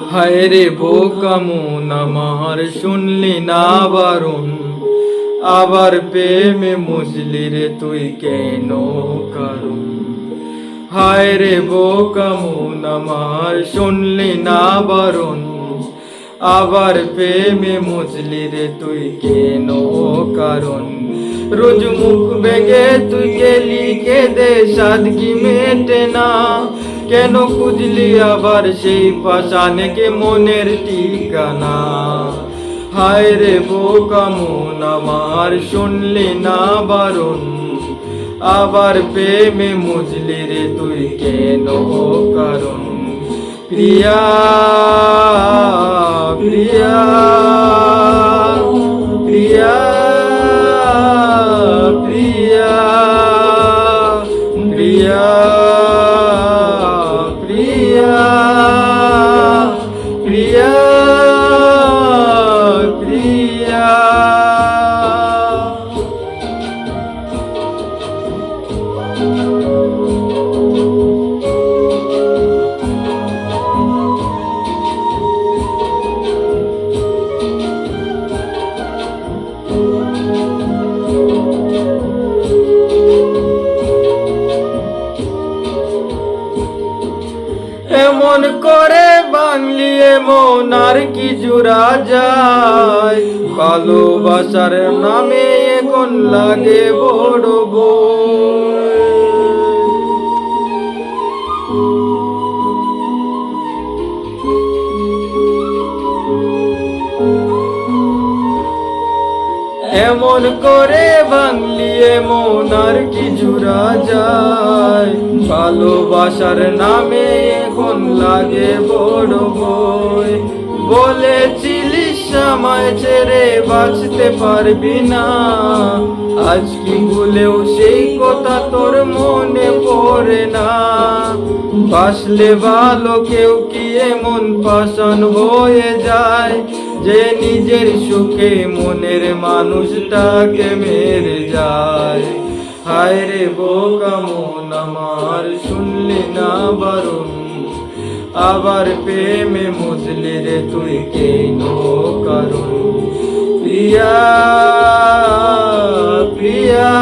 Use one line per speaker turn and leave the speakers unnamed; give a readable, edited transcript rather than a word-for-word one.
হায় রে বোকা মন আমার শুনলি না বারণ, আবার প্রেমে মজলি রে তুই কেন কারণ। হায় রে বোকা মন আমার শুনলি না বারণ, আবার প্রেমে মজলি রে তুই কেন কারণ। রোজ মুখ বেগে তুই গেলি কেঁদে সাদগি মেটে না, কেন খুঁজলি আবার সেই পাষাণকে মনের ঠিকানা। হায় রে বোকা মন আমার শুনলি না বারণ, আবার প্রেমে মজলি রে তুই কেন কারণ। প্রিয়া প্রিয়া প্রিয়া প্রিয়া প্রিয়া প্রিয়া প্রিয়া প্রিয়া। এমন করে বাংলি এমন আর কি জোড়া যায়, ভালোবাসার নামে এখন লাগে বড় বই। এমন করে বাংলি এমন আর কি জোড়া যায়, ভালোবাসার নামে এখন লাগে বড় বই। বলেছিলিস আমায় ছেড়ে বাঁচতে পারবি না, আজ কি ভুলেও সেই কথা তোর মনে পড়ে না। বাসলে ভালো কেউ কি এমন পাষাণ হয়ে যায়, যে নিজের সুখে মনের মানুষটাকে মেরে যায়। হায় রে বোকা মন আমার শুনলি না বারণ, আবার প্রেমে মজলি রে তুই কেন কারণ। প্রিয়া প্রিয়া